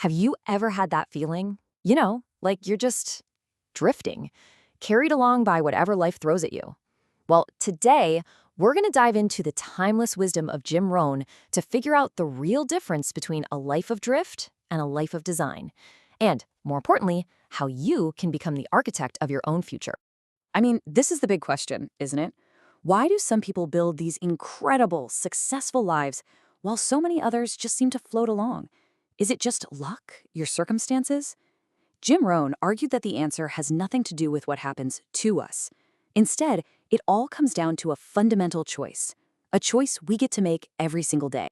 Have you ever had that feeling? Like you're just drifting, carried along by whatever life throws at you. Well, today, we're going to dive into the timeless wisdom of Jim Rohn to figure out the real difference between a life of drift and a life of design. And, more importantly, how you can become the architect of your own future. I mean, this is the big question, isn't it? Why do some people build these incredible, successful lives while so many others just seem to float along? Is it just luck, your circumstances? Jim Rohn argued that the answer has nothing to do with what happens to us. Instead, it all comes down to a fundamental choice, a choice we get to make every single day.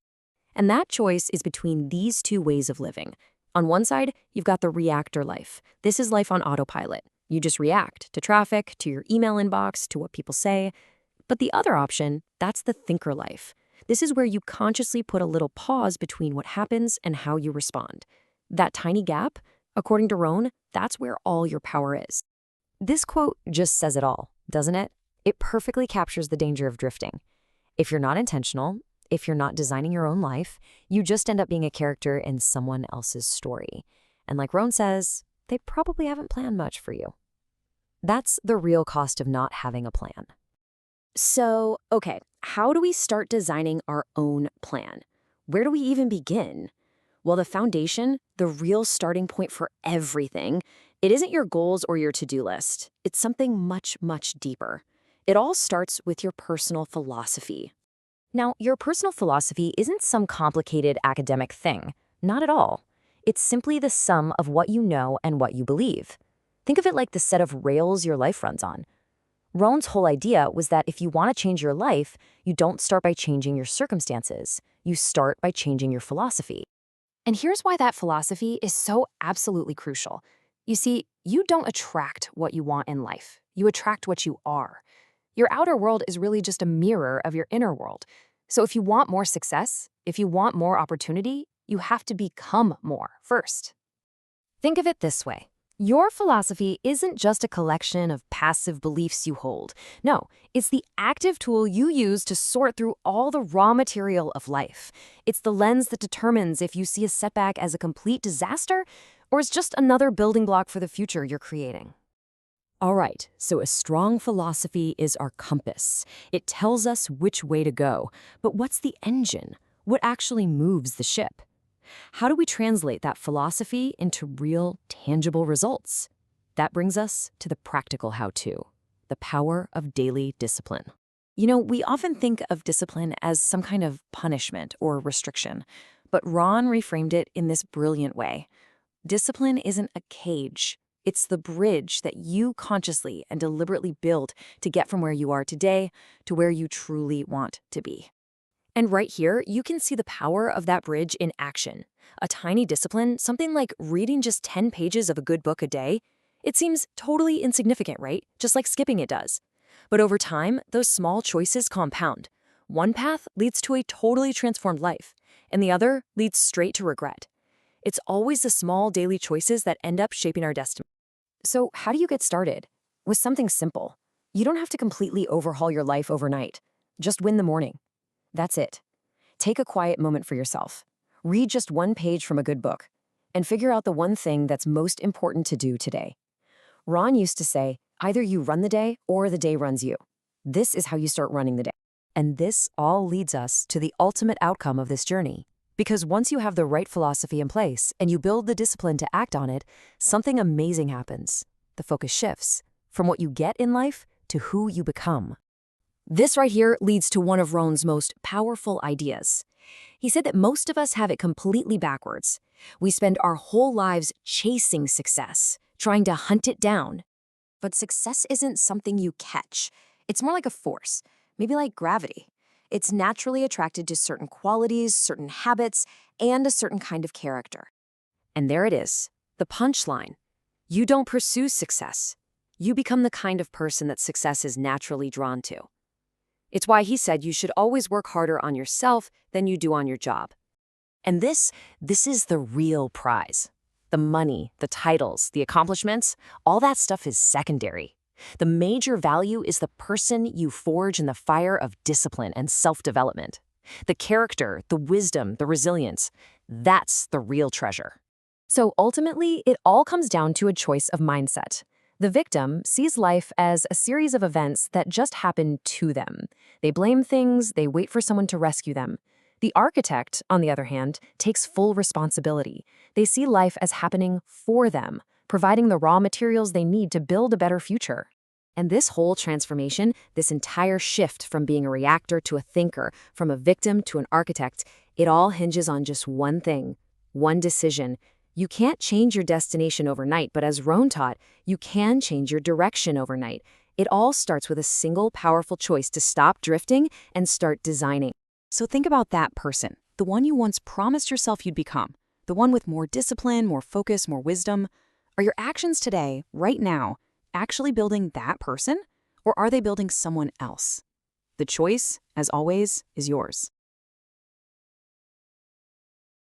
And that choice is between these two ways of living. On one side, you've got the reactor life. This is life on autopilot. You just react to traffic, to your email inbox, to what people say. But the other option, that's the thinker life. This is where you consciously put a little pause between what happens and how you respond. That tiny gap, according to Rohn, that's where all your power is. This quote just says it all, doesn't it? It perfectly captures the danger of drifting. If you're not intentional, if you're not designing your own life, you just end up being a character in someone else's story. And like Rohn says, they probably haven't planned much for you. That's the real cost of not having a plan. So, okay, how do we start designing our own plan? Where do we even begin? Well, the foundation, the real starting point for everything, it isn't your goals or your to-do list. It's something much, much deeper. It all starts with your personal philosophy. Now, your personal philosophy isn't some complicated academic thing. Not at all. It's simply the sum of what you know and what you believe. Think of it like the set of rails your life runs on. Rohn's whole idea was that if you want to change your life, you don't start by changing your circumstances. You start by changing your philosophy. And here's why that philosophy is so absolutely crucial. You see, you don't attract what you want in life. You attract what you are. Your outer world is really just a mirror of your inner world. So if you want more success, if you want more opportunity, you have to become more first. Think of it this way. Your philosophy isn't just a collection of passive beliefs you hold. No, it's the active tool you use to sort through all the raw material of life. It's the lens that determines if you see a setback as a complete disaster or as just another building block for the future you're creating. All right, so a strong philosophy is our compass. It tells us which way to go. But what's the engine? What actually moves the ship? How do we translate that philosophy into real, tangible results? That brings us to the practical how-to, the power of daily discipline. We often think of discipline as some kind of punishment or restriction, but Rohn reframed it in this brilliant way. Discipline isn't a cage. It's the bridge that you consciously and deliberately build to get from where you are today to where you truly want to be. And right here, you can see the power of that bridge in action. A tiny discipline, something like reading just 10 pages of a good book a day, it seems totally insignificant, right? Just like skipping it does. But over time, those small choices compound. One path leads to a totally transformed life, and the other leads straight to regret. It's always the small daily choices that end up shaping our destiny. So how do you get started? With something simple. You don't have to completely overhaul your life overnight. Just win the morning. That's it. Take a quiet moment for yourself. Read just one page from a good book and figure out the one thing that's most important to do today. Rohn used to say, either you run the day or the day runs you. This is how you start running the day. And this all leads us to the ultimate outcome of this journey. Because once you have the right philosophy in place and you build the discipline to act on it, something amazing happens. The focus shifts from what you get in life to who you become. This right here leads to one of Rohn's most powerful ideas. He said that most of us have it completely backwards. We spend our whole lives chasing success, trying to hunt it down. But success isn't something you catch. It's more like a force, maybe like gravity. It's naturally attracted to certain qualities, certain habits, and a certain kind of character. And there it is, the punchline. You don't pursue success. You become the kind of person that success is naturally drawn to. It's why he said you should always work harder on yourself than you do on your job. And this is the real prize. The money, the titles, the accomplishments, all that stuff is secondary. The major value is the person you forge in the fire of discipline and self-development. The character, the wisdom, the resilience, that's the real treasure. So ultimately, it all comes down to a choice of mindset. The victim sees life as a series of events that just happen to them. They blame things, they wait for someone to rescue them. The architect, on the other hand, takes full responsibility. They see life as happening for them, providing the raw materials they need to build a better future. And this whole transformation, this entire shift from being a reactor to a thinker, from a victim to an architect, it all hinges on just one thing, one decision. You can't change your destination overnight, but as Rohn taught, you can change your direction overnight. It all starts with a single powerful choice to stop drifting and start designing. So think about that person, the one you once promised yourself you'd become, the one with more discipline, more focus, more wisdom. Are your actions today, right now, actually building that person? Or are they building someone else? The choice, as always, is yours.